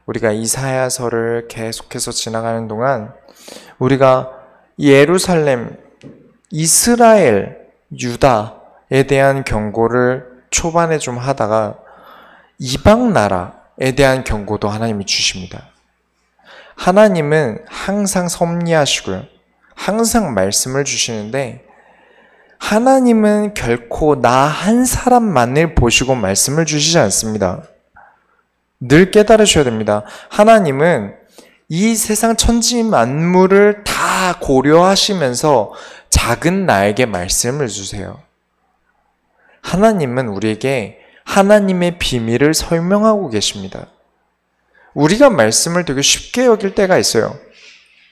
우리가 이사야서를 계속해서 지나가는 동안 우리가 예루살렘, 이스라엘, 유다에 대한 경고를 초반에 좀 하다가 이방 나라에 대한 경고도 하나님이 주십니다. 하나님은 항상 섭리하시고요. 항상 말씀을 주시는데 하나님은 결코 나 한 사람만을 보시고 말씀을 주시지 않습니다. 늘 깨달으셔야 됩니다. 하나님은 이 세상 천지 만물을 다 고려하시면서 작은 나에게 말씀을 주세요. 하나님은 우리에게 하나님의 비밀을 설명하고 계십니다. 우리가 말씀을 되게 쉽게 여길 때가 있어요.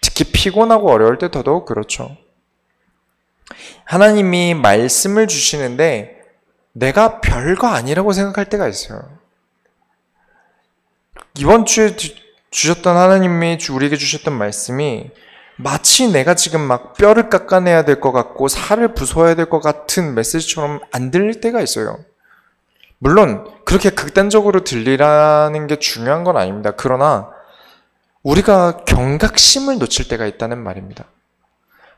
특히 피곤하고 어려울 때 더더욱 그렇죠. 하나님이 말씀을 주시는데 내가 별거 아니라고 생각할 때가 있어요. 이번 주에 주셨던 하나님이 우리에게 주셨던 말씀이 마치 내가 지금 막 뼈를 깎아내야 될 것 같고 살을 부숴야 될 것 같은 메시지처럼 안 들릴 때가 있어요. 물론 그렇게 극단적으로 들리라는 게 중요한 건 아닙니다. 그러나 우리가 경각심을 놓칠 때가 있다는 말입니다.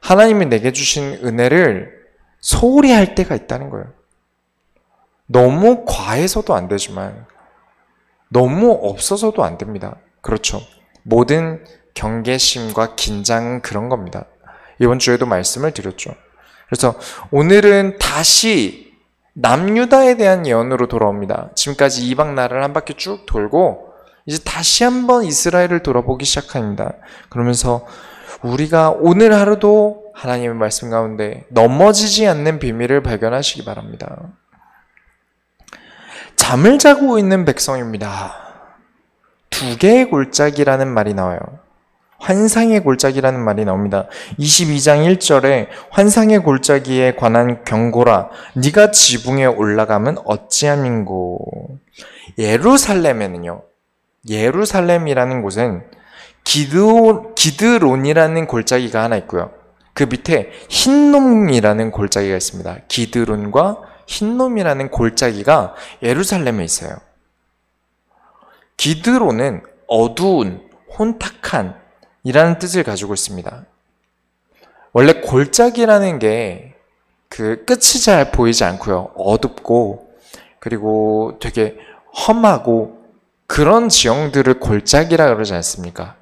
하나님이 내게 주신 은혜를 소홀히 할 때가 있다는 거예요. 너무 과해서도 안 되지만 너무 없어서도 안 됩니다. 그렇죠. 모든 경계심과 긴장은 그런 겁니다. 이번 주에도 말씀을 드렸죠. 그래서 오늘은 다시 남유다에 대한 예언으로 돌아옵니다. 지금까지 이방 나라를 한 바퀴 쭉 돌고 이제 다시 한번 이스라엘을 돌아보기 시작합니다. 그러면서 우리가 오늘 하루도 하나님의 말씀 가운데 넘어지지 않는 비밀을 발견하시기 바랍니다. 잠을 자고 있는 백성입니다. 두 개의 골짜기라는 말이 나와요. 환상의 골짜기라는 말이 나옵니다. 22장 1절에 환상의 골짜기에 관한 경고라 네가 지붕에 올라가면 어찌함인고. 예루살렘에는요. 예루살렘이라는 곳은 기드론이라는 골짜기가 하나 있고요. 그 밑에 흰놈이라는 골짜기가 있습니다. 기드론과 흰놈이라는 골짜기가 예루살렘에 있어요. 기드론은 어두운, 혼탁한 이라는 뜻을 가지고 있습니다. 원래 골짜기라는 게 그 끝이 잘 보이지 않고요. 어둡고 그리고 되게 험하고 그런 지형들을 골짜기라 그러지 않습니까?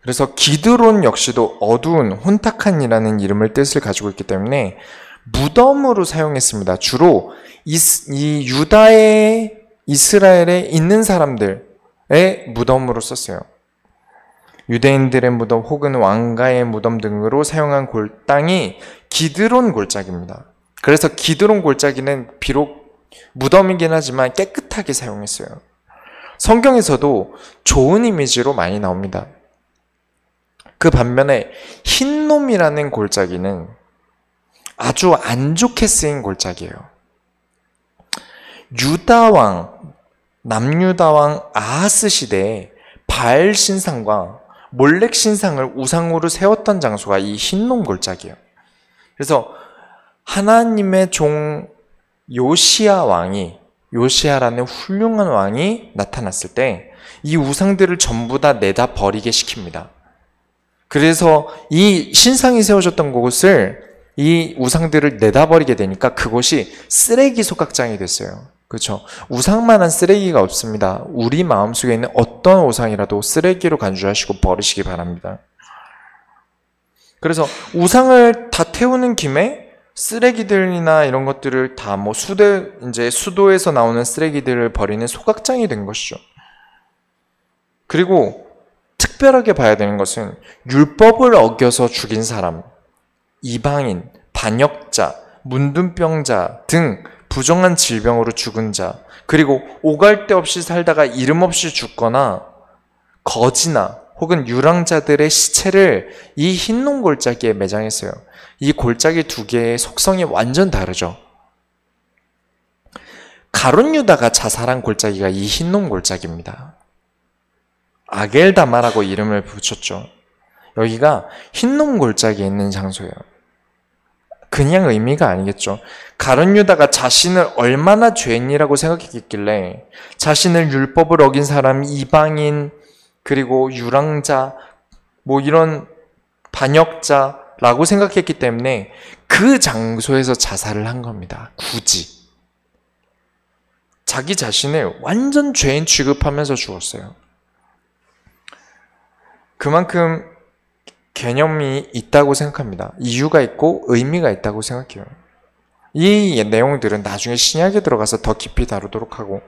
그래서 기드론 역시도 어두운, 혼탁한이라는 이름을 뜻을 가지고 있기 때문에 무덤으로 사용했습니다. 주로 이 유다의 이스라엘에 있는 사람들의 무덤으로 썼어요. 유대인들의 무덤 혹은 왕가의 무덤 등으로 사용한 땅이 기드론 골짜기입니다. 그래서 기드론 골짜기는 비록 무덤이긴 하지만 깨끗하게 사용했어요. 성경에서도 좋은 이미지로 많이 나옵니다. 그 반면에 흰놈이라는 골짜기는 아주 안 좋게 쓰인 골짜기예요. 유다왕, 남유다왕 아하스 시대에 바알 신상과 몰렉 신상을 우상으로 세웠던 장소가 이 흰놈 골짜기예요. 그래서 하나님의 종 요시아라는 훌륭한 왕이 나타났을 때 이 우상들을 전부 다 내다 버리게 시킵니다. 그래서 이 신상이 세워졌던 곳을 이 우상들을 내다 버리게 되니까 그곳이 쓰레기 소각장이 됐어요. 그렇죠. 우상만한 쓰레기가 없습니다. 우리 마음속에 있는 어떤 우상이라도 쓰레기로 간주하시고 버리시기 바랍니다. 그래서 우상을 다 태우는 김에 쓰레기들이나 이런 것들을 다 수도에서 나오는 쓰레기들을 버리는 소각장이 된 것이죠. 그리고 특별하게 봐야 되는 것은 율법을 어겨서 죽인 사람, 이방인, 반역자, 문둥병자 등 부정한 질병으로 죽은 자, 그리고 오갈 데 없이 살다가 이름 없이 죽거나 거지나 혹은 유랑자들의 시체를 이 흰놈 골짜기에 매장했어요. 이 골짜기 두 개의 속성이 완전 다르죠. 가룟 유다가 자살한 골짜기가 이 흰놈 골짜기입니다. 아겔다마라고 이름을 붙였죠. 여기가 흰놈 골짜기에 있는 장소예요. 그냥 의미가 아니겠죠. 가룟 유다가 자신을 얼마나 죄인이라고 생각했길래 자신을 율법을 어긴 사람, 이방인, 그리고 유랑자, 이런 반역자라고 생각했기 때문에 그 장소에서 자살을 한 겁니다. 굳이. 자기 자신을 완전 죄인 취급하면서 죽었어요. 그만큼 개념이 있다고 생각합니다. 이유가 있고 의미가 있다고 생각해요. 이 내용들은 나중에 신약에 들어가서 더 깊이 다루도록 하고,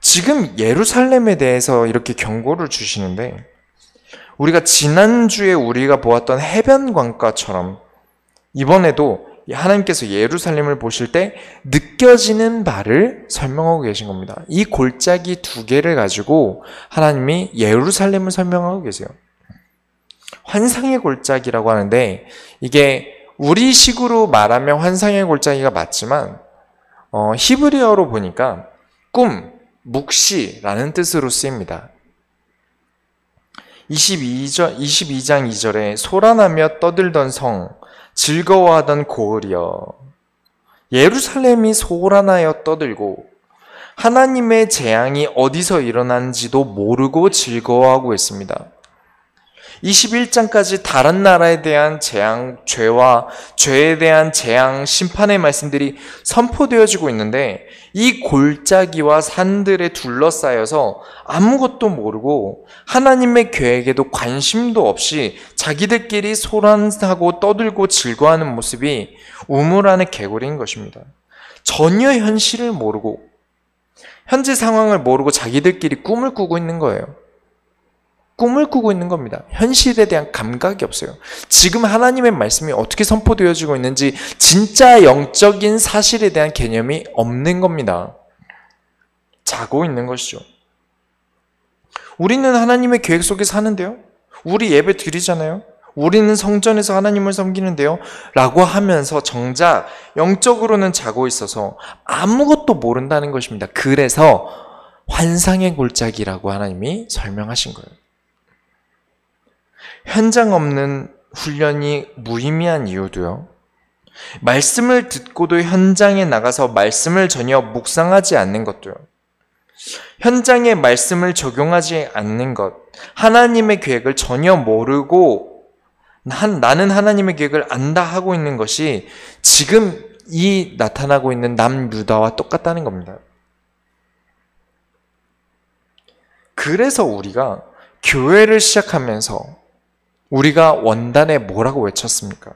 지금 예루살렘에 대해서 이렇게 경고를 주시는데, 우리가 지난주에 우리가 보았던 해변광가처럼 이번에도 하나님께서 예루살렘을 보실 때 느껴지는 바를 설명하고 계신 겁니다. 이 골짜기 두 개를 가지고 하나님이 예루살렘을 설명하고 계세요. 환상의 골짜기라고 하는데, 이게 우리식으로 말하면 환상의 골짜기가 맞지만 히브리어로 보니까 꿈, 묵시라는 뜻으로 쓰입니다. 22장 2절에 소란하며 떠들던 성, 즐거워하던 고을이여. 예루살렘이 소란하여 떠들고 하나님의 재앙이 어디서 일어난지도 모르고 즐거워하고 있습니다. 21장까지 다른 나라에 대한 재앙, 죄와 죄에 대한 재앙, 심판의 말씀들이 선포되어지고 있는데, 이 골짜기와 산들에 둘러싸여서 아무것도 모르고 하나님의 계획에도 관심도 없이 자기들끼리 소란하고 떠들고 즐거워하는 모습이 우물 안의 개구리인 것입니다. 전혀 현실을 모르고, 현재 상황을 모르고 자기들끼리 꿈을 꾸고 있는 거예요. 꿈을 꾸고 있는 겁니다. 현실에 대한 감각이 없어요. 지금 하나님의 말씀이 어떻게 선포되어지고 있는지 진짜 영적인 사실에 대한 개념이 없는 겁니다. 자고 있는 것이죠. 우리는 하나님의 계획 속에 사는데요. 우리 예배 드리잖아요. 우리는 성전에서 하나님을 섬기는데요. 라고 하면서 정작 영적으로는 자고 있어서 아무것도 모른다는 것입니다. 그래서 환상의 골짜기라고 하나님이 설명하신 거예요. 현장 없는 훈련이 무의미한 이유도요. 말씀을 듣고도 현장에 나가서 말씀을 전혀 묵상하지 않는 것도요. 현장에 말씀을 적용하지 않는 것, 하나님의 계획을 전혀 모르고 나는 하나님의 계획을 안다 하고 있는 것이 지금 이 나타나고 있는 남유다와 똑같다는 겁니다. 그래서 우리가 교회를 시작하면서 우리가 원단에 뭐라고 외쳤습니까?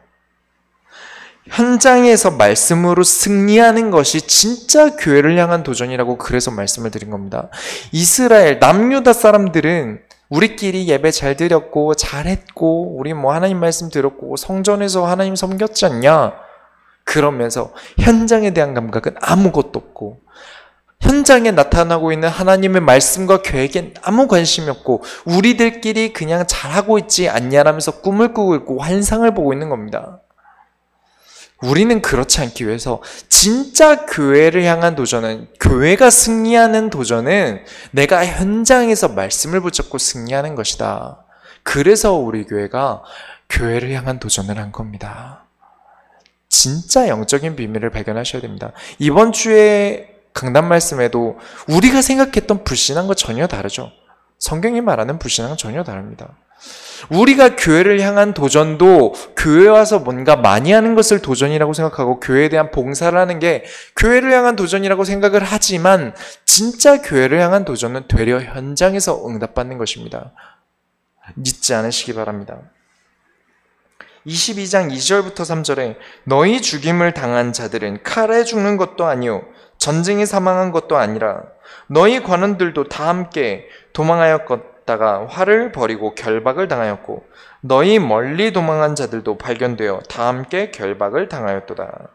현장에서 말씀으로 승리하는 것이 진짜 교회를 향한 도전이라고 그래서 말씀을 드린 겁니다. 이스라엘, 남유다 사람들은 우리끼리 예배 잘 드렸고 잘했고 우리 하나님 말씀 들었고 성전에서 하나님 섬겼지 않냐? 그러면서 현장에 대한 감각은 아무것도 없고 현장에 나타나고 있는 하나님의 말씀과 계획에 아무 관심이 없고 우리들끼리 그냥 잘하고 있지 않냐라면서 꿈을 꾸고 있고 환상을 보고 있는 겁니다. 우리는 그렇지 않기 위해서 진짜 교회를 향한 도전은, 교회가 승리하는 도전은 내가 현장에서 말씀을 붙잡고 승리하는 것이다. 그래서 우리 교회가 교회를 향한 도전을 한 겁니다. 진짜 영적인 비밀을 발견하셔야 됩니다. 이번 주에 강단 말씀에도 우리가 생각했던 불신한 거 전혀 다르죠. 성경이 말하는 불신한 건 전혀 다릅니다. 우리가 교회를 향한 도전도 교회 와서 뭔가 많이 하는 것을 도전이라고 생각하고 교회에 대한 봉사를 하는 게 교회를 향한 도전이라고 생각을 하지만 진짜 교회를 향한 도전은 되려 현장에서 응답받는 것입니다. 믿지 않으시기 바랍니다. 22장 2절부터 3절에 너희 죽임을 당한 자들은 칼에 죽는 것도 아니요 전쟁에 사망한 것도 아니라 너희 관원들도 다 함께 도망하였다가 활을 버리고 결박을 당하였고 너희 멀리 도망한 자들도 발견되어 다 함께 결박을 당하였도다.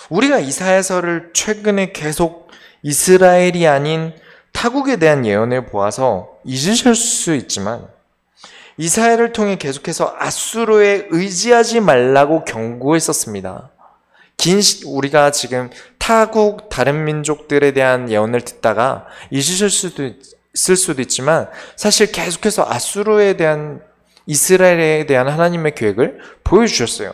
우리가 이사야서를 최근에 계속 이스라엘이 아닌 타국에 대한 예언을 보아서 잊으실 수 있지만 이사야를 통해 계속해서 아수르에 의지하지 말라고 경고했었습니다. 우리가 지금 타국 다른 민족들에 대한 예언을 듣다가 잊으실 수도 있을 수도 있지만 사실 계속해서 아수르에 대한 이스라엘에 대한 하나님의 계획을 보여주셨어요.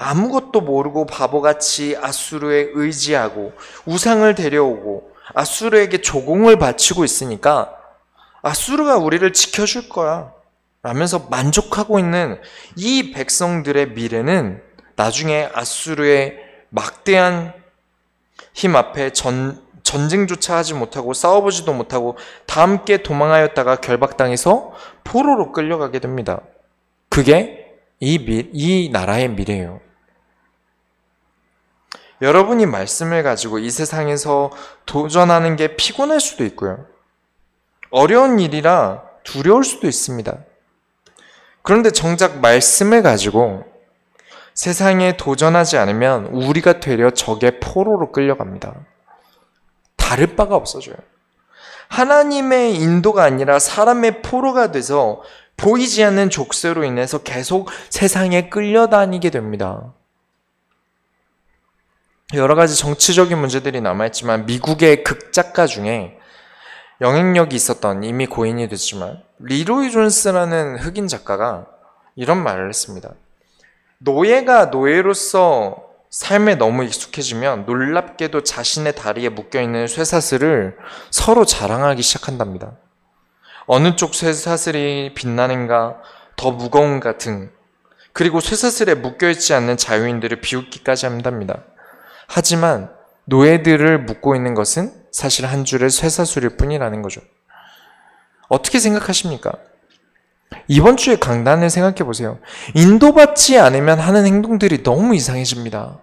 아무것도 모르고 바보같이 아수르에 의지하고 우상을 데려오고 아수르에게 조공을 바치고 있으니까 아수르가 우리를 지켜줄 거야 라면서 만족하고 있는 이 백성들의 미래는 나중에 아수르의 막대한 힘 앞에 전쟁조차 하지 못하고 싸워보지도 못하고 다 함께 도망하였다가 결박당해서 포로로 끌려가게 됩니다. 그게 이 나라의 미래예요. 여러분이 말씀을 가지고 이 세상에서 도전하는 게 피곤할 수도 있고요. 어려운 일이라 두려울 수도 있습니다. 그런데 정작 말씀을 가지고 세상에 도전하지 않으면 우리가 되려 적의 포로로 끌려갑니다. 다를 바가 없어져요. 하나님의 인도가 아니라 사람의 포로가 돼서 보이지 않는 족쇄로 인해서 계속 세상에 끌려다니게 됩니다. 여러 가지 정치적인 문제들이 남아있지만 미국의 극작가 중에 영향력이 있었던, 이미 고인이 됐지만 리로이 존스라는 흑인 작가가 이런 말을 했습니다. 노예가 노예로서 삶에 너무 익숙해지면 놀랍게도 자신의 다리에 묶여있는 쇠사슬을 서로 자랑하기 시작한답니다. 어느 쪽 쇠사슬이 빛나는가, 더 무거운가 등, 그리고 쇠사슬에 묶여있지 않는 자유인들을 비웃기까지 한답니다. 하지만 노예들을 묶고 있는 것은 사실 한 줄의 쇠사슬일 뿐이라는 거죠. 어떻게 생각하십니까? 이번 주의 강단을 생각해 보세요. 인도받지 않으면 하는 행동들이 너무 이상해집니다.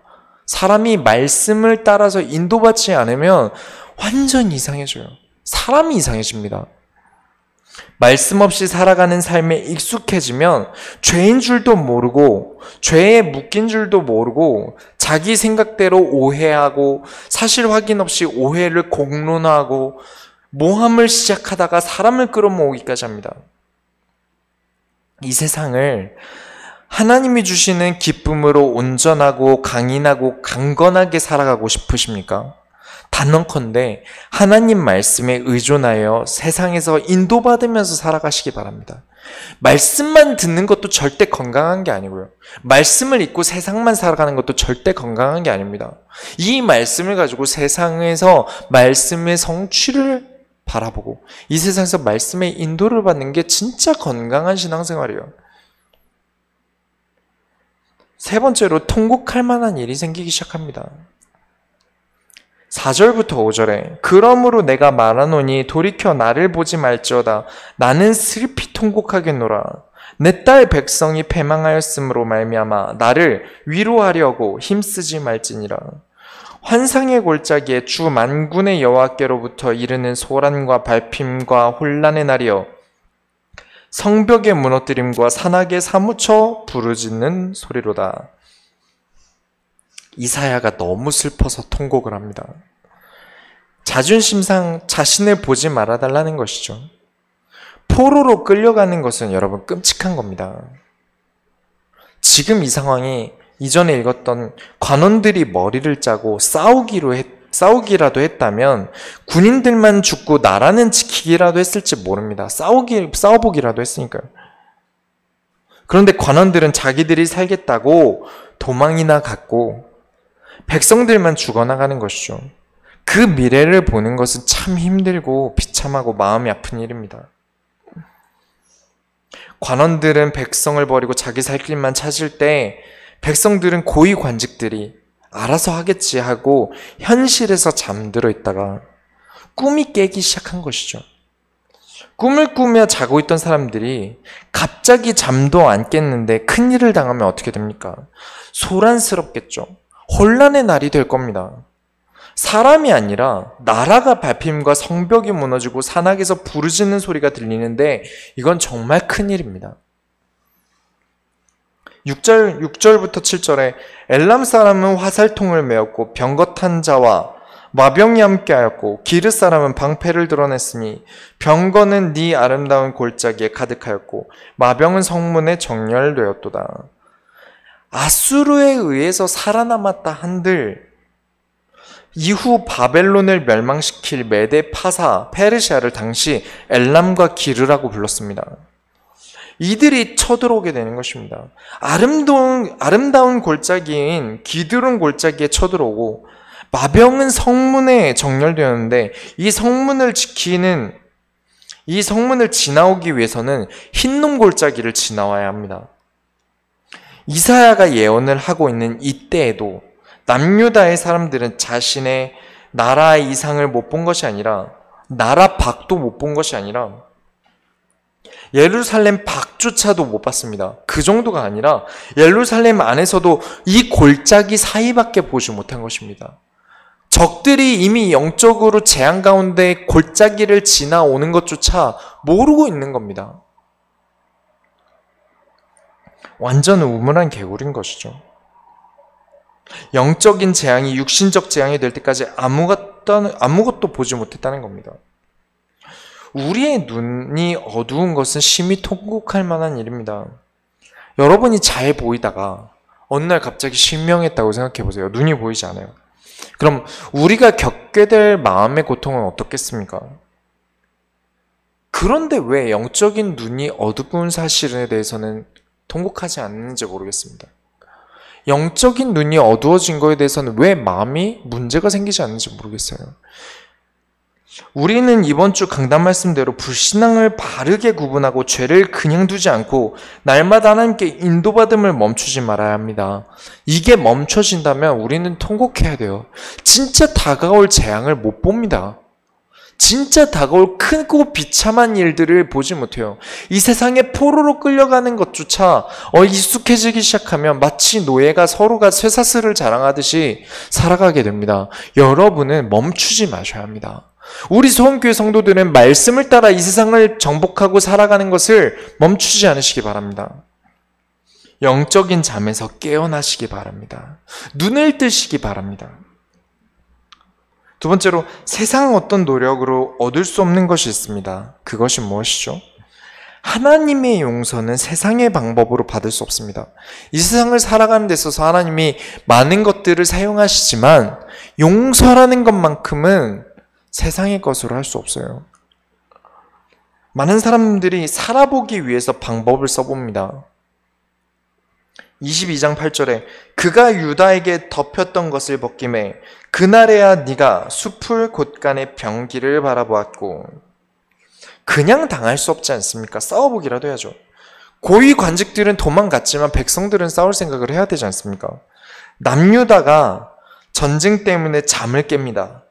사람이 말씀을 따라서 인도받지 않으면 완전 이상해져요. 사람이 이상해집니다. 말씀 없이 살아가는 삶에 익숙해지면 죄인 줄도 모르고 죄에 묶인 줄도 모르고 자기 생각대로 오해하고 사실 확인 없이 오해를 공론화하고 모함을 시작하다가 사람을 끌어모으기까지 합니다. 이 세상을 하나님이 주시는 기쁨으로 온전하고 강인하고 강건하게 살아가고 싶으십니까? 단언컨대 하나님 말씀에 의존하여 세상에서 인도받으면서 살아가시기 바랍니다. 말씀만 듣는 것도 절대 건강한 게 아니고요. 말씀을 잊고 세상만 살아가는 것도 절대 건강한 게 아닙니다. 이 말씀을 가지고 세상에서 말씀의 성취를 바라보고 이 세상에서 말씀의 인도를 받는 게 진짜 건강한 신앙생활이에요. 세 번째로 통곡할 만한 일이 생기기 시작합니다. 4절부터 5절에 그러므로 내가 말하노니 돌이켜 나를 보지 말지어다. 나는 슬피 통곡하겠노라. 내 딸 백성이 패망하였으므로 말미암아 나를 위로하려고 힘쓰지 말지니라. 환상의 골짜기에 주 만군의 여호와께로부터 이르는 소란과 발핌과 혼란의 날이여 성벽의 무너뜨림과 산악에 사무쳐 부르짖는 소리로다. 이사야가 너무 슬퍼서 통곡을 합니다. 자존심상 자신을 보지 말아달라는 것이죠. 포로로 끌려가는 것은 여러분 끔찍한 겁니다. 지금 이 상황이 이전에 읽었던 관원들이 머리를 짜고 싸우기라도 했다면 군인들만 죽고 나라는 지키기라도 했을지 모릅니다. 싸워보기라도 했으니까요. 그런데 관원들은 자기들이 살겠다고 도망이나 갔고 백성들만 죽어나가는 것이죠. 그 미래를 보는 것은 참 힘들고 비참하고 마음이 아픈 일입니다. 관원들은 백성을 버리고 자기 살 길만 찾을 때 백성들은 고위 관직들이 알아서 하겠지 하고 현실에서 잠들어 있다가 꿈이 깨기 시작한 것이죠. 꿈을 꾸며 자고 있던 사람들이 갑자기 잠도 안 깼는데 큰일을 당하면 어떻게 됩니까? 소란스럽겠죠. 혼란의 날이 될 겁니다. 사람이 아니라 나라가 밟힘과 성벽이 무너지고 산악에서 부르짖는 소리가 들리는데 이건 정말 큰일입니다. 6절부터 7절에 엘람 사람은 화살통을 메었고 병거탄 자와 마병이 함께하였고 기르 사람은 방패를 드러냈으니 병거는 네 아름다운 골짜기에 가득하였고 마병은 성문에 정렬되었도다. 아수르에 의해서 살아남았다 한들 이후 바벨론을 멸망시킬 메데 파사 페르시아를 당시 엘람과 기르라고 불렀습니다. 이들이 쳐들어오게 되는 것입니다. 아름다운 골짜기인 기드론 골짜기에 쳐들어오고 마병은 성문에 정렬되었는데 이 성문을 지나오기 위해서는 흰놈 골짜기를 지나와야 합니다. 이사야가 예언을 하고 있는 이때에도 남유다의 사람들은 자신의 나라의 이상을 못 본 것이 아니라 나라 밖도 못 본 것이 아니라 예루살렘 밖조차도 못 봤습니다. 그 정도가 아니라 예루살렘 안에서도 이 골짜기 사이밖에 보지 못한 것입니다. 적들이 이미 영적으로 재앙 가운데 골짜기를 지나오는 것조차 모르고 있는 겁니다. 완전 우물한 개구리인 것이죠. 영적인 재앙이 육신적 재앙이 될 때까지 아무것도 보지 못했다는 겁니다. 우리의 눈이 어두운 것은 심히 통곡할 만한 일입니다. 여러분이 잘 보이다가 어느 날 갑자기 실명했다고 생각해 보세요. 눈이 보이지 않아요. 그럼 우리가 겪게 될 마음의 고통은 어떻겠습니까? 그런데 왜 영적인 눈이 어두운 사실에 대해서는 통곡하지 않는지 모르겠습니다. 영적인 눈이 어두워진 거에 대해서는 왜 마음이 문제가 생기지 않는지 모르겠어요. 우리는 이번 주 강단 말씀대로 불신앙을 바르게 구분하고 죄를 그냥 두지 않고 날마다 하나님께 인도받음을 멈추지 말아야 합니다. 이게 멈춰진다면 우리는 통곡해야 돼요. 진짜 다가올 재앙을 못 봅니다. 진짜 다가올 크고 비참한 일들을 보지 못해요. 이 세상에 포로로 끌려가는 것조차 익숙해지기 시작하면 마치 노예가 서로가 쇠사슬을 자랑하듯이 살아가게 됩니다. 여러분은 멈추지 마셔야 합니다. 우리 소원교회 성도들은 말씀을 따라 이 세상을 정복하고 살아가는 것을 멈추지 않으시기 바랍니다. 영적인 잠에서 깨어나시기 바랍니다. 눈을 뜨시기 바랍니다. 두 번째로 세상 어떤 노력으로 얻을 수 없는 것이 있습니다. 그것이 무엇이죠? 하나님의 용서는 세상의 방법으로 받을 수 없습니다. 이 세상을 살아가는 데 있어서 하나님이 많은 것들을 사용하시지만 용서라는 것만큼은 세상의 것으로 할 수 없어요. 많은 사람들이 살아보기 위해서 방법을 써봅니다. 22장 8절에 그가 유다에게 덮였던 것을 벗김에 그날에야 네가 숲을 곳간의 병기를 바라보았고. 그냥 당할 수 없지 않습니까? 싸워보기라도 해야죠. 고위 관직들은 도망갔지만 백성들은 싸울 생각을 해야 되지 않습니까? 남유다가 전쟁 때문에 잠을 깹니다.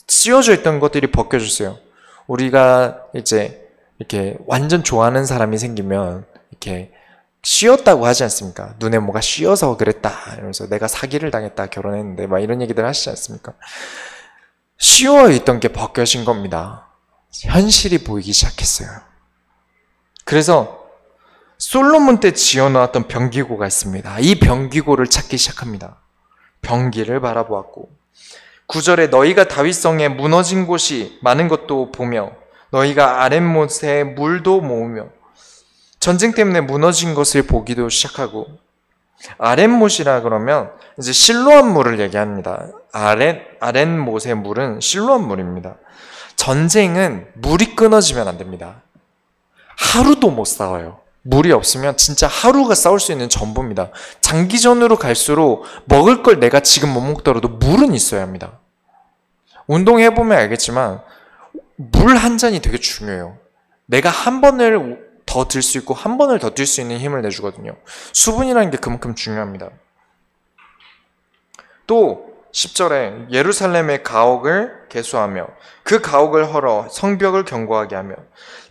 씌워져 있던 것들이 벗겨졌어요. 우리가 이제 이렇게 완전 좋아하는 사람이 생기면 이렇게 씌었다고 하지 않습니까? 눈에 뭐가 씌어서 그랬다 이러면서 내가 사기를 당했다 결혼했는데 막 이런 얘기들 하시지 않습니까? 씌워 있던 게 벗겨진 겁니다. 현실이 보이기 시작했어요. 그래서 솔로몬 때 지어놓았던 병기고가 있습니다. 이 병기고를 찾기 시작합니다. 병기를 바라보았고 9절에 너희가 다윗성에 무너진 곳이 많은 것도 보며 너희가 아랫못에 물도 모으며 전쟁 때문에 무너진 것을 보기도 시작하고 아랫못이라 그러면 이제 실로암 물을 얘기합니다. 아랫못의 물은 실로암 물입니다. 전쟁은 물이 끊어지면 안 됩니다. 하루도 못 싸워요. 물이 없으면 진짜 하루가 싸울 수 있는 전부입니다. 장기전으로 갈수록 먹을 걸 내가 지금 못 먹더라도 물은 있어야 합니다. 운동해보면 알겠지만 물 한 잔이 되게 중요해요. 내가 한 번을 더 들 수 있고 한 번을 더 뛸 수 있는 힘을 내주거든요. 수분이라는 게 그만큼 중요합니다. 또 10절에 예루살렘의 가옥을 개수하며 그 가옥을 헐어 성벽을 견고하게 하며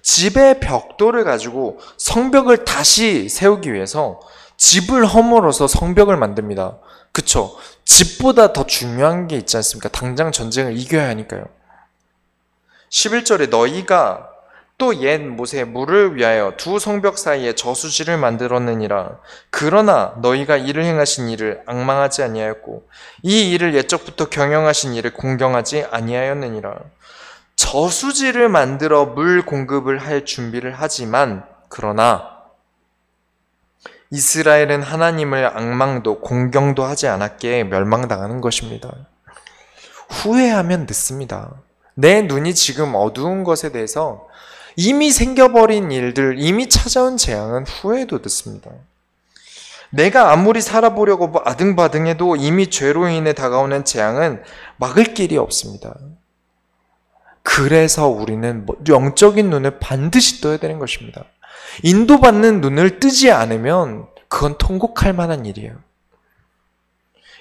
집의 벽돌을 가지고 성벽을 다시 세우기 위해서 집을 허물어서 성벽을 만듭니다. 그쵸? 집보다 더 중요한 게 있지 않습니까? 당장 전쟁을 이겨야 하니까요. 11절에 너희가 또 옛 못의 물을 위하여 두 성벽 사이에 저수지를 만들었느니라. 그러나 너희가 이를 행하신 일을 앙망하지 아니하였고 이 일을 옛적부터 경영하신 일을 공경하지 아니하였느니라. 저수지를 만들어 물 공급을 할 준비를 하지만 그러나 이스라엘은 하나님을 앙망도 공경도 하지 않았기에 멸망당하는 것입니다. 후회하면 늦습니다. 내 눈이 지금 어두운 것에 대해서 이미 생겨버린 일들, 이미 찾아온 재앙은 후회도 듣습니다. 내가 아무리 살아보려고 아등바등해도 이미 죄로 인해 다가오는 재앙은 막을 길이 없습니다. 그래서 우리는 영적인 눈을 반드시 떠야 되는 것입니다. 인도받는 눈을 뜨지 않으면 그건 통곡할 만한 일이에요.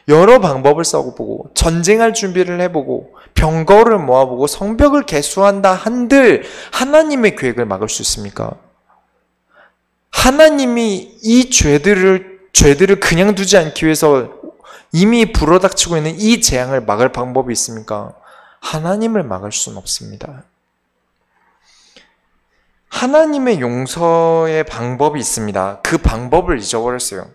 여러 방법을 써보고 전쟁할 준비를 해보고 병거를 모아보고 성벽을 개수한다 한들 하나님의 계획을 막을 수 있습니까? 하나님이 이 죄들을 그냥 두지 않기 위해서 이미 불어닥치고 있는 이 재앙을 막을 방법이 있습니까? 하나님을 막을 수는 없습니다. 하나님의 용서의 방법이 있습니다. 그 방법을 잊어버렸어요.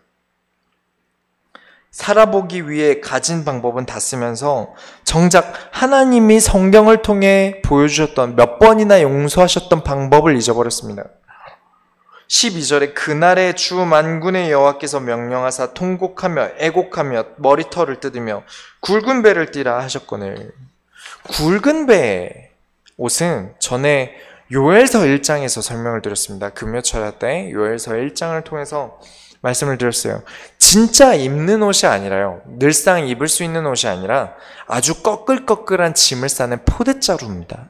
살아보기 위해 가진 방법은 다 쓰면서 정작 하나님이 성경을 통해 보여주셨던 몇 번이나 용서하셨던 방법을 잊어버렸습니다. 12절에 그날에 주 만군의 여호와께서 명령하사 통곡하며 애곡하며 머리털을 뜯으며 굵은 배를 띠라 하셨거늘. 굵은 배 옷은 전에 요엘서 1장에서 설명을 드렸습니다. 금요철야 때 요엘서 1장을 통해서 말씀을 드렸어요. 진짜 입는 옷이 아니라요. 늘상 입을 수 있는 옷이 아니라 아주 꺼끌꺼끌한 짐을 싸는 포대자루입니다.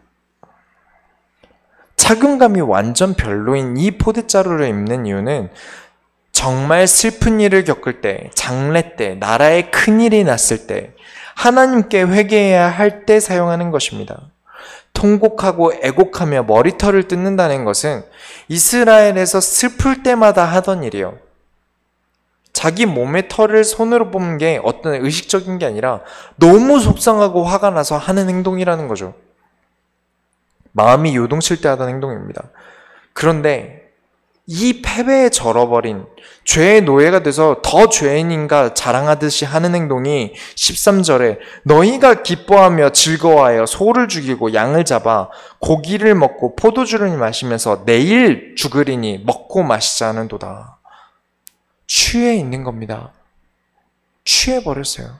착용감이 완전 별로인 이 포대자루를 입는 이유는 정말 슬픈 일을 겪을 때, 장례 때, 나라에 큰일이 났을 때, 하나님께 회개해야 할 때 사용하는 것입니다. 통곡하고 애곡하며 머리털을 뜯는다는 것은 이스라엘에서 슬플 때마다 하던 일이에요. 자기 몸의 털을 손으로 뽑는 게 어떤 의식적인 게 아니라 너무 속상하고 화가 나서 하는 행동이라는 거죠. 마음이 요동칠 때 하던 행동입니다. 그런데 이 패배에 절어버린 죄의 노예가 돼서 더 죄인인가 자랑하듯이 하는 행동이 13절에 너희가 기뻐하며 즐거워하여 소를 죽이고 양을 잡아 고기를 먹고 포도주를 마시면서 내일 죽으리니 먹고 마시자 하는도다. 취해 있는 겁니다. 취해버렸어요.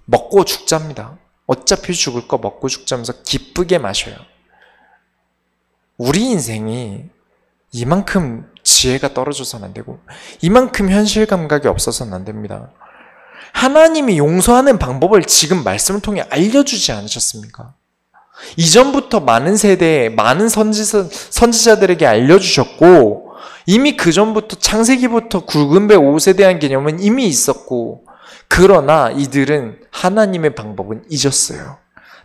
먹고 죽자입니다. 어차피 죽을 거 먹고 죽자면서 기쁘게 마셔요. 우리 인생이 이만큼 지혜가 떨어져서는 안 되고 이만큼 현실 감각이 없어서는 안 됩니다. 하나님이 용서하는 방법을 지금 말씀을 통해 알려주지 않으셨습니까? 이전부터 많은 세대에 많은 선지자들에게 알려주셨고 이미 그 전부터 창세기부터 굵은 배 옷에 대한 개념은 이미 있었고 그러나 이들은 하나님의 방법은 잊었어요.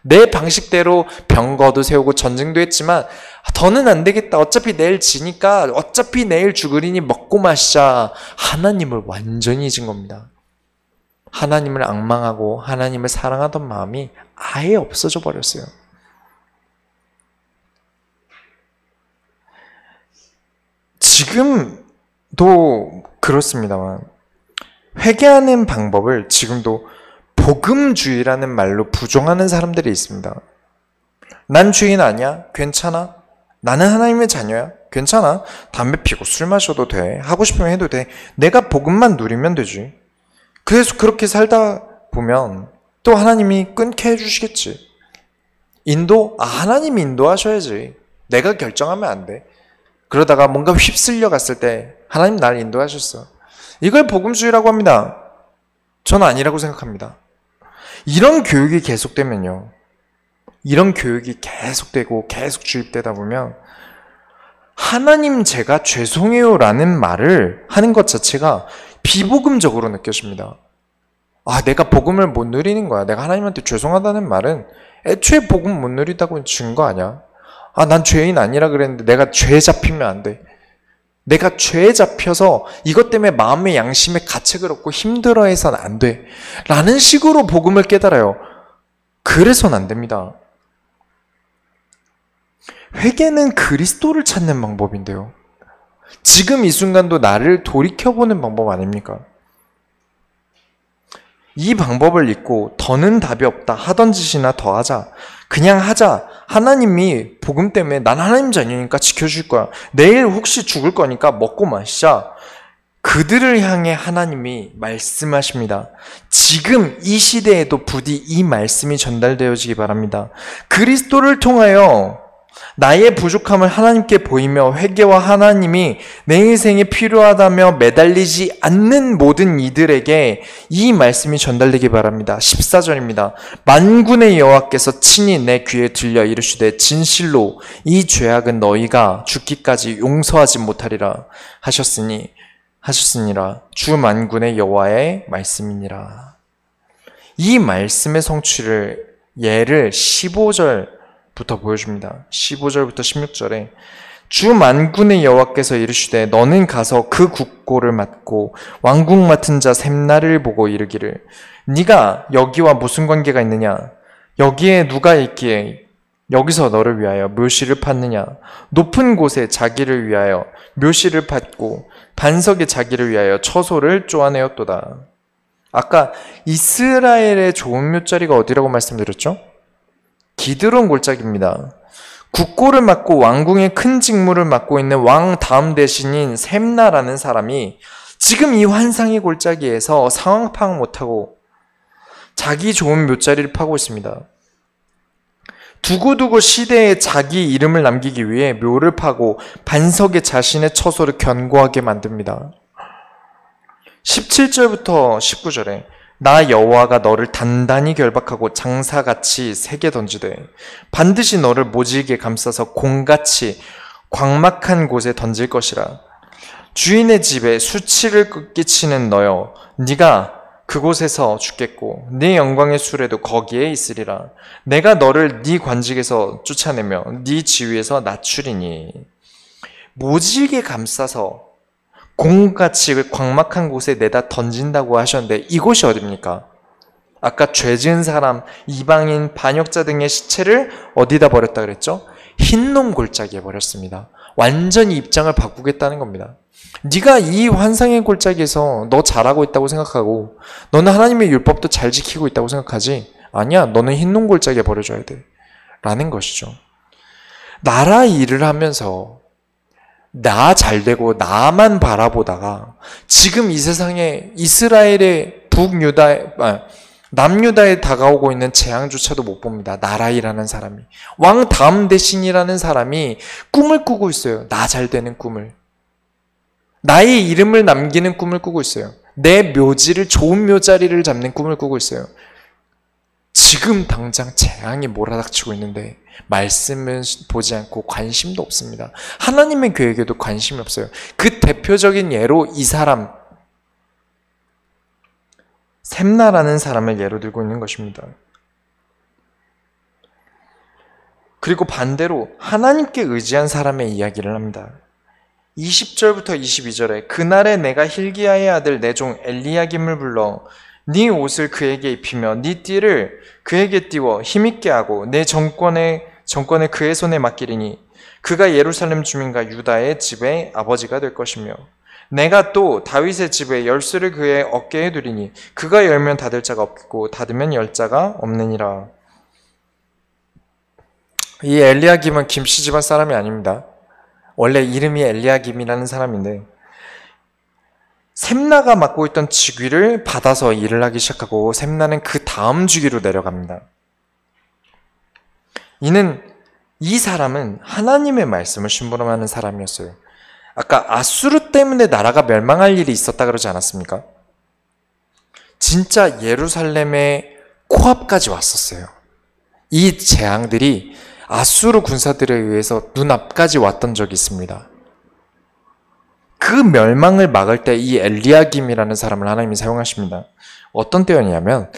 내 방식대로 병거도 세우고 전쟁도 했지만 더는 안 되겠다. 어차피 내일 지니까 어차피 내일 죽으리니 먹고 마시자. 하나님을 완전히 잊은 겁니다. 하나님을 앙망하고 하나님을 사랑하던 마음이 아예 없어져 버렸어요. 지금도 그렇습니다만 회개하는 방법을 지금도 복음주의라는 말로 부정하는 사람들이 있습니다. 난 죄인 아니야? 괜찮아? 나는 하나님의 자녀야? 괜찮아? 담배 피고 술 마셔도 돼. 하고 싶으면 해도 돼. 내가 복음만 누리면 되지. 그래서 그렇게 살다 보면 또 하나님이 끊게 해주시겠지. 하나님이 인도하셔야지. 내가 결정하면 안 돼. 그러다가 뭔가 휩쓸려 갔을 때 하나님 나를 인도하셨어. 이걸 복음주의라고 합니다. 저는 아니라고 생각합니다. 이런 교육이 계속되면요. 이런 교육이 계속되고 계속 주입되다 보면 하나님 제가 죄송해요 라는 말을 하는 것 자체가 비복음적으로 느껴집니다. 내가 복음을 못 누리는 거야. 내가 하나님한테 죄송하다는 말은 애초에 복음 못 누리다고 증거 아니야. 난 죄인 아니라 그랬는데 내가 죄 잡히면 안 돼. 내가 죄에 잡혀서 이것 때문에 마음의 양심에 가책을 얻고 힘들어해서는 안 돼. 라는 식으로 복음을 깨달아요. 그래서는 안 됩니다. 회개는 그리스도를 찾는 방법인데요. 지금 이 순간도 나를 돌이켜보는 방법 아닙니까? 이 방법을 잊고 더는 답이 없다. 하던 짓이나 더 하자. 그냥 하자. 하나님이 복음 때문에 난 하나님 자녀니까 지켜줄 거야. 내일 혹시 죽을 거니까 먹고 마시자. 그들을 향해 하나님이 말씀하십니다. 지금 이 시대에도 부디 이 말씀이 전달되어지기 바랍니다. 그리스도를 통하여 나의 부족함을 하나님께 보이며 회개와 하나님이 내 인생에 필요하다며 매달리지 않는 모든 이들에게 이 말씀이 전달되기 바랍니다. 14절입니다. 만군의 여호와께서 친히 내 귀에 들려 이르시되 진실로 이 죄악은 너희가 죽기까지 용서하지 못하리라 하셨으니라. 주 만군의 여호와의 말씀이니라. 이 말씀의 성취를 예를 15절부터 보여줍니다. 15절부터 16절에 주 만군의 여호와께서 이르시되 너는 가서 그 국고를 맡고 왕국 맡은 자 셈나를 보고 이르기를 네가 여기와 무슨 관계가 있느냐? 여기에 누가 있기에 여기서 너를 위하여 묘시를 팠느냐? 높은 곳에 자기를 위하여 묘시를 팠고 반석에 자기를 위하여 처소를 쪼아내었도다. 아까 이스라엘의 좋은 묘자리가 어디라고 말씀드렸죠? 기드론 골짜기입니다. 국고를 맡고 왕궁의 큰 직무를 맡고 있는 왕 다음 대신인 셈나라는 사람이 지금 이 환상의 골짜기에서 상황 파악 못하고 자기 좋은 묘자리를 파고 있습니다. 두고두고 시대에 자기 이름을 남기기 위해 묘를 파고 반석에 자신의 처소를 견고하게 만듭니다. 17절부터 19절에 나 여호와가 너를 단단히 결박하고 장사같이 세게 던지되 반드시 너를 모질게 감싸서 공같이 광막한 곳에 던질 것이라. 주인의 집에 수치를 끼치는 너여 네가 그곳에서 죽겠고 네 영광의 수레도 거기에 있으리라. 내가 너를 네 관직에서 쫓아내며 네 지위에서 낮추리니. 모질게 감싸서 공같이 광막한 곳에 내다 던진다고 하셨는데 이곳이 어디입니까? 아까 죄 지은 사람, 이방인, 반역자 등의 시체를 어디다 버렸다 그랬죠? 흰놈 골짜기에 버렸습니다. 완전히 입장을 바꾸겠다는 겁니다. 네가 이 환상의 골짜기에서 너 잘하고 있다고 생각하고 너는 하나님의 율법도 잘 지키고 있다고 생각하지? 아니야, 너는 흰놈 골짜기에 버려줘야 돼 라는 것이죠. 나라 일을 하면서 나 잘되고 나만 바라보다가 지금 이 세상에 이스라엘의 남유다에 다가오고 있는 재앙조차도 못 봅니다. 나라이라는 사람이, 왕 다음 대신이라는 사람이 꿈을 꾸고 있어요. 나 잘되는 꿈을, 나의 이름을 남기는 꿈을 꾸고 있어요. 내 묘지를, 좋은 묘자리를 잡는 꿈을 꾸고 있어요. 지금 당장 재앙이 몰아닥치고 있는데 말씀은 보지 않고 관심도 없습니다. 하나님의 계획에도 관심이 없어요. 그 대표적인 예로 이 사람 셈나라는 사람을 예로 들고 있는 것입니다. 그리고 반대로 하나님께 의지한 사람의 이야기를 합니다. 20절부터 22절에 그날에 내가 hil기야의 아들 내 종 엘리야김을 불러 네 옷을 그에게 입히며 네 띠를 그에게 띄워 힘있게 하고 내 정권을 그의 손에 맡기리니 그가 예루살렘 주민과 유다의 집의 아버지가 될 것이며 내가 또 다윗의 집에 열쇠를 그의 어깨에 두리니 그가 열면 닫을 자가 없고 닫으면 열 자가 없느니라. 이 엘리야김은 김씨 집안 사람이 아닙니다. 원래 이름이 엘리야김이라는 사람인데 셈나가 맡고 있던 직위를 받아서 일을 하기 시작하고 셈나는 그 다음 직위로 내려갑니다. 이 사람은 하나님의 말씀을 심부름하는 사람이었어요. 아까 아수르 때문에 나라가 멸망할 일이 있었다 그러지 않았습니까? 진짜 예루살렘의 코앞까지 왔었어요. 이 재앙들이 아수르 군사들에 의해서 눈앞까지 왔던 적이 있습니다. 그 멸망을 막을 때 이 엘리야김이라는 사람을 하나님이 사용하십니다. 어떤 때였냐면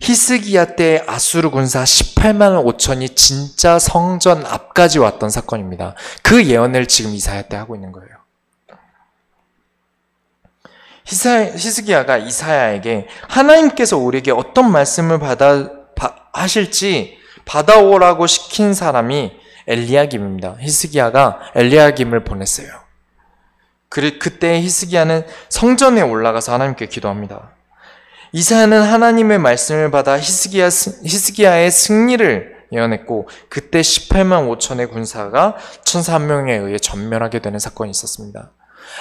히스기야 때 아수르 군사 18만 5천이 진짜 성전 앞까지 왔던 사건입니다. 그 예언을 지금 이사야 때 하고 있는 거예요. 히스기야가 이사야에게 하나님께서 우리에게 어떤 말씀을 하실지 받아오라고 시킨 사람이 엘리야김입니다. 히스기야가 엘리야김을 보냈어요. 그때 히스기야는 성전에 올라가서 하나님께 기도합니다. 이사야는 하나님의 말씀을 받아 히스기야의 승리를 예언했고 그때 18만 5천의 군사가 천사 한 명에 의해 전멸하게 되는 사건이 있었습니다.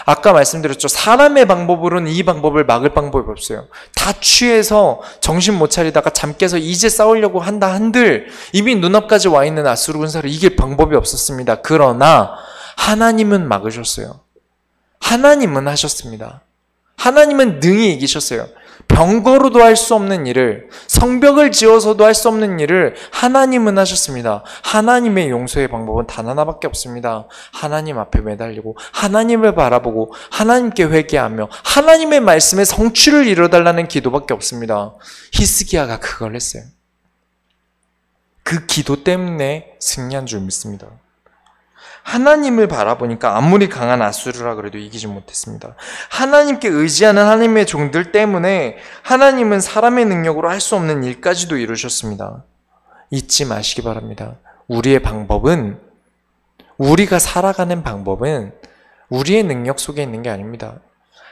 아까 말씀드렸죠. 사람의 방법으로는 이 방법을 막을 방법이 없어요. 다 취해서 정신 못 차리다가 잠 깨서 이제 싸우려고 한다 한들 이미 눈앞까지 와 있는 아수르 군사를 이길 방법이 없었습니다. 그러나 하나님은 막으셨어요. 하나님은 하셨습니다. 하나님은 능히 이기셨어요. 병거로도 할 수 없는 일을, 성벽을 지어서도 할 수 없는 일을 하나님은 하셨습니다. 하나님의 용서의 방법은 단 하나밖에 없습니다. 하나님 앞에 매달리고 하나님을 바라보고 하나님께 회개하며 하나님의 말씀에 성취를 이뤄달라는 기도밖에 없습니다. 히스기야가 그걸 했어요. 그 기도 때문에 승리한 줄 믿습니다. 하나님을 바라보니까 아무리 강한 아수르라 그래도 이기지 못했습니다. 하나님께 의지하는 하나님의 종들 때문에 하나님은 사람의 능력으로 할 수 없는 일까지도 이루셨습니다. 잊지 마시기 바랍니다. 우리의 방법은, 우리가 살아가는 방법은 우리의 능력 속에 있는 게 아닙니다.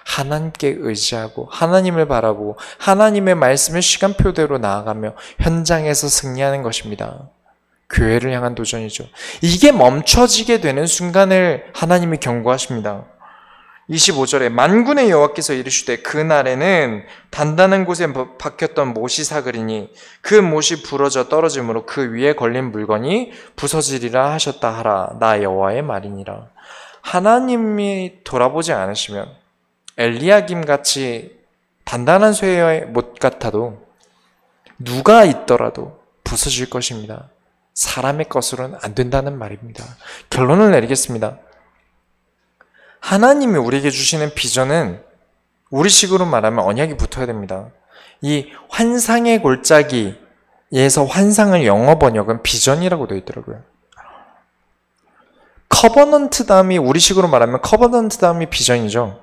하나님께 의지하고 하나님을 바라보고 하나님의 말씀을 시간표대로 나아가며 현장에서 승리하는 것입니다. 교회를 향한 도전이죠. 이게 멈춰지게 되는 순간을 하나님이 경고하십니다. 25절에 만군의 여호와께서 이르시되 그날에는 단단한 곳에 박혔던 못이 사그리니 그 못이 부러져 떨어짐으로 그 위에 걸린 물건이 부서지리라 하셨다 하라. 나 여호와의 말이니라. 하나님이 돌아보지 않으시면 엘리야김 같이 단단한 쇠의 못 같아도 누가 있더라도 부서질 것입니다. 사람의 것으로는 안 된다는 말입니다. 결론을 내리겠습니다. 하나님이 우리에게 주시는 비전은 우리식으로 말하면 언약이 붙어야 됩니다. 이 환상의 골짜기에서 환상을 영어 번역은 비전이라고 되어 있더라고요. 커버넌트 다음이 우리식으로 말하면 커버넌트 다음이 비전이죠.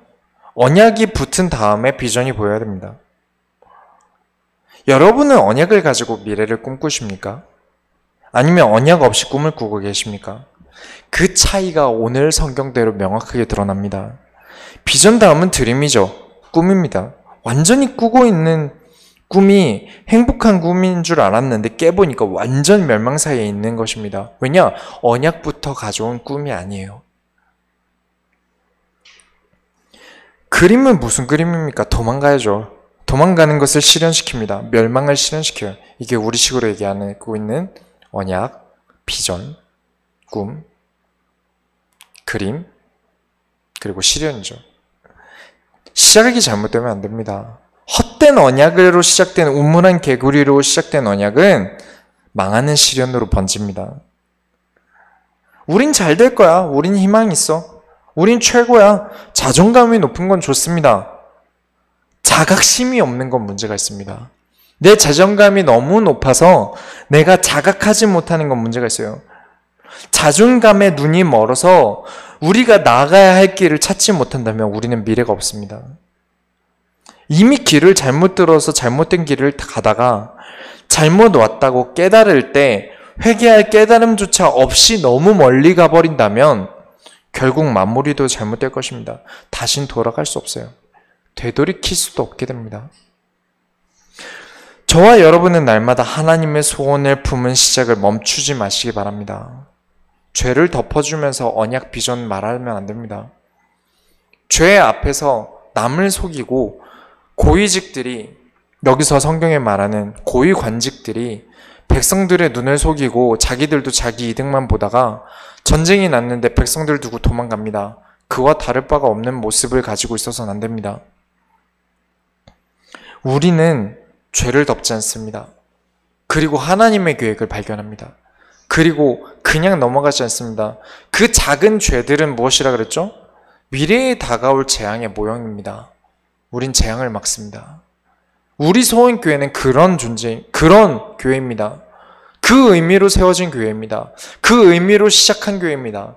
언약이 붙은 다음에 비전이 보여야 됩니다. 여러분은 언약을 가지고 미래를 꿈꾸십니까? 아니면 언약 없이 꿈을 꾸고 계십니까? 그 차이가 오늘 성경대로 명확하게 드러납니다. 비전 다음은 드림이죠. 꿈입니다. 완전히 꾸고 있는 꿈이 행복한 꿈인 줄 알았는데 깨보니까 완전 멸망사에 있는 것입니다. 왜냐? 언약부터 가져온 꿈이 아니에요. 그림은 무슨 그림입니까? 도망가야죠. 도망가는 것을 실현시킵니다. 멸망을 실현시켜요. 이게 우리식으로 얘기하고 있는 언약, 비전, 꿈, 그림, 그리고 실현이죠. 시작이 잘못되면 안 됩니다. 헛된 언약으로 시작된 우물한 개구리로 시작된 언약은 망하는 실현으로 번집니다. 우린 잘 될 거야. 우린 희망 있어. 우린 최고야. 자존감이 높은 건 좋습니다. 자각심이 없는 건 문제가 있습니다. 내 자존감이 너무 높아서 내가 자각하지 못하는 건 문제가 있어요. 자존감에 눈이 멀어서 우리가 나가야 할 길을 찾지 못한다면 우리는 미래가 없습니다. 이미 길을 잘못 들어서 잘못된 길을 가다가 잘못 왔다고 깨달을 때 회개할 깨달음조차 없이 너무 멀리 가버린다면 결국 마무리도 잘못될 것입니다. 다신 돌아갈 수 없어요. 되돌이킬 수도 없게 됩니다. 저와 여러분은 날마다 하나님의 소원을 품은 시작을 멈추지 마시기 바랍니다. 죄를 덮어주면서 언약 비전 말하면 안 됩니다. 죄 앞에서 남을 속이고 고위직들이, 여기서 성경에 말하는 고위관직들이 백성들의 눈을 속이고 자기들도 자기 이득만 보다가 전쟁이 났는데 백성들 두고 도망갑니다. 그와 다를 바가 없는 모습을 가지고 있어서는 안 됩니다. 우리는 죄를 덮지 않습니다. 그리고 하나님의 계획을 발견합니다. 그리고 그냥 넘어가지 않습니다. 그 작은 죄들은 무엇이라 그랬죠? 미래에 다가올 재앙의 모형입니다. 우린 재앙을 막습니다. 우리 소원교회는 그런 그런 교회입니다. 그 의미로 세워진 교회입니다. 그 의미로 시작한 교회입니다.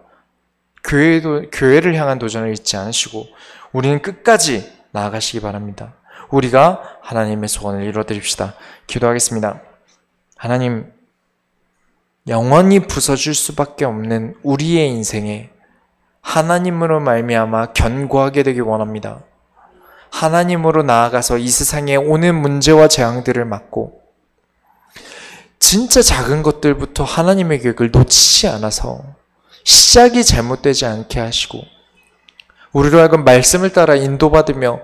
교회를 향한 도전을 잊지 않으시고 우리는 끝까지 나아가시기 바랍니다. 우리가 하나님의 소원을 이루어드립시다. 기도하겠습니다. 하나님, 영원히 부서질 수밖에 없는 우리의 인생에 하나님으로 말미암아 견고하게 되길 원합니다. 하나님으로 나아가서 이 세상에 오는 문제와 재앙들을 막고 진짜 작은 것들부터 하나님의 계획을 놓치지 않아서 시작이 잘못되지 않게 하시고 우리로 하여금 말씀을 따라 인도받으며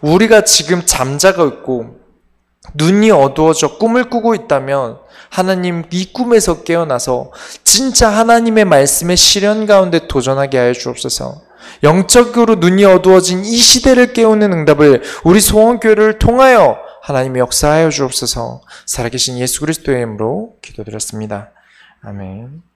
우리가 지금 잠자고 있고 눈이 어두워져 꿈을 꾸고 있다면 하나님 이 꿈에서 깨어나서 진짜 하나님의 말씀의 실현 가운데 도전하게 하여 주옵소서. 영적으로 눈이 어두워진 이 시대를 깨우는 응답을 우리 소원교회를 통하여 하나님이 역사하여 주옵소서. 살아계신 예수 그리스도의 이름으로 기도드렸습니다. 아멘.